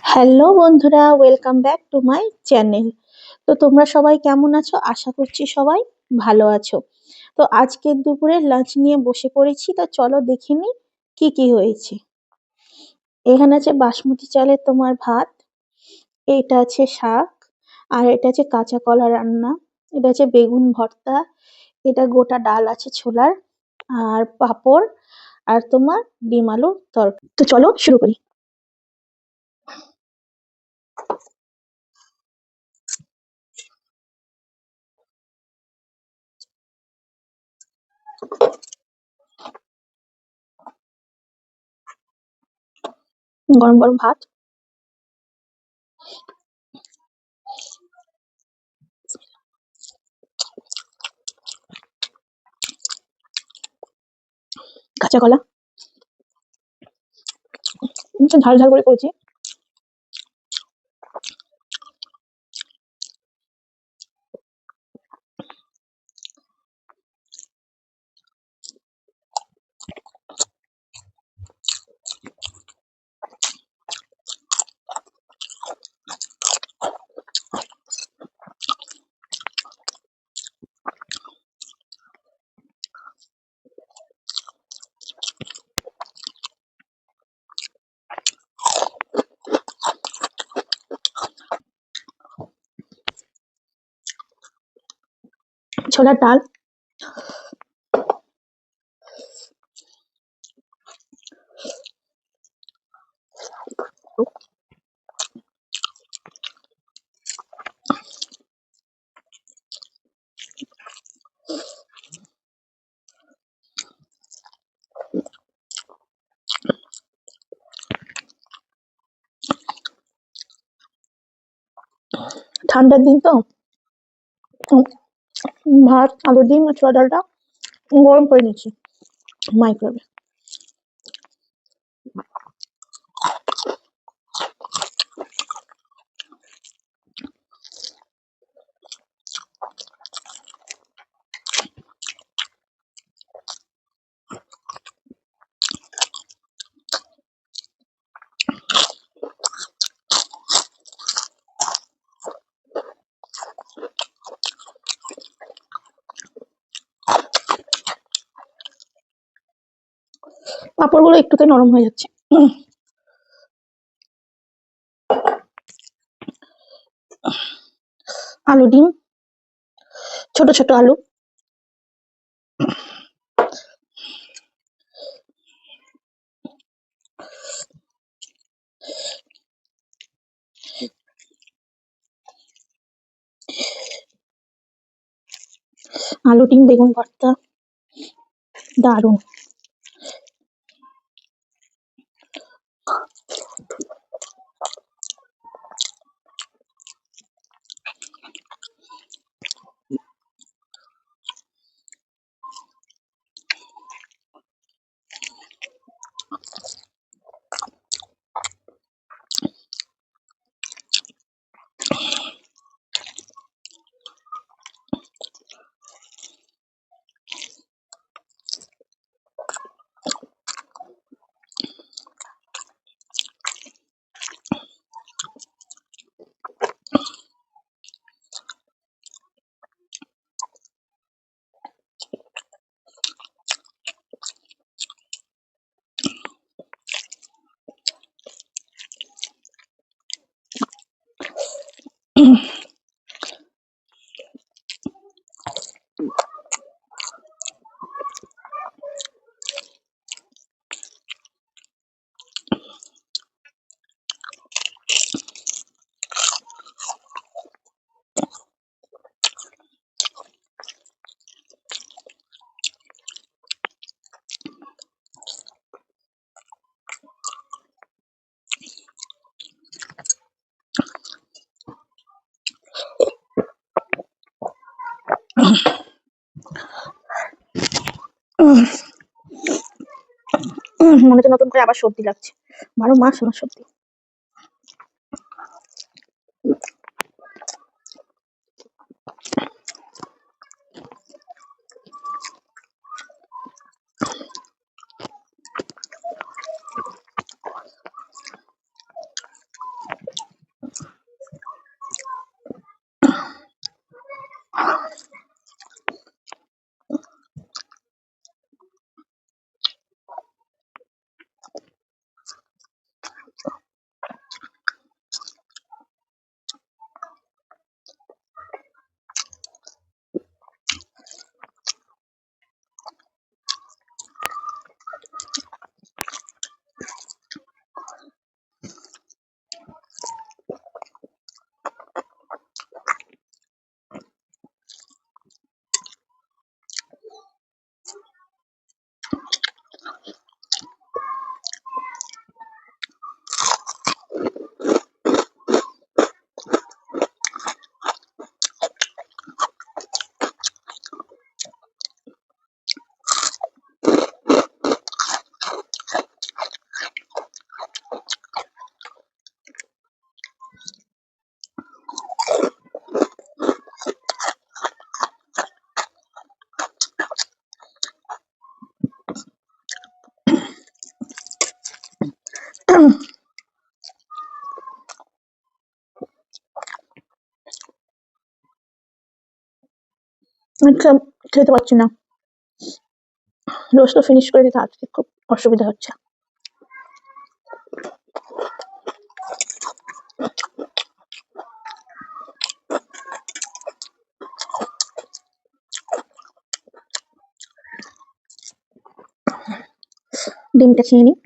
Hello বন্ধুরা, welcome back to my channel. তো তোমরা সবাই কেমন আছো? আশা করছি সবাই ভালো আছো। তো আজকের দুপুরে লাঞ্চ নিয়ে বসে পড়েছি। তো চলো দেখে নি কি কি হয়েছে। এখানে আছে বাসমতি চালের তোমার ভাত, এটা আছে শাক, আর এটা আছে কাঁচা কলা রান্না, এটা আছে বেগুন ভর্তা, এটা গোটা ডাল আছে ছোলার, আর পাঁপড়, আর তোমার ডিম আলুর তরকারি। তো চলো শুরু করি। গরম গরম ভাত, কাঁচা কলা, ঝাল ঝাল করে করেছি। ছোলার ডাল, ঠান্ডার দিন তো ভাত, আলুর ডিম আর ছোলা ডালটা গরম করে নিচ্ছি মাইক্রোওয়েভে। পাঁপড়গুলো একটুতে নরম হয়ে যাচ্ছে। আলু ডিম, ছোট ছোট আলু, আলু ডিম বেগুন ভর্তা, দারুন। মনে হচ্ছে নতুন করে আবার সর্দি লাগছে। 12 মাস আমার সর্দি। আচ্ছা, খেতে পারছি না। রোস্ট ফিনিশ করে দিতে আজকে খুব অসুবিধা হচ্ছে। ডিমটা খেয়ে নিই।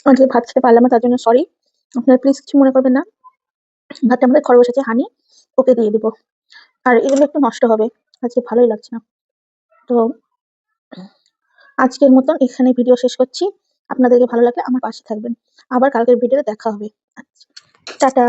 আজকে ভাত খেতে পারলাম না, তার জন্য সরি। আপনারা প্লিজ কিছু মনে করবেন না। ভাতটা আমাদের ঘরে বসেছে হানি, ওকে দিয়ে দিব। আর এগুলো একটু নষ্ট হবে, আজকে ভালোই লাগছে না। তো আজকের মতন এখানে ভিডিও শেষ করছি। আপনাদেরকে ভালো লাগলে আমার পাশে থাকবেন। আবার কালকের ভিডিওতে দেখা হবে। আচ্ছা, টাটা।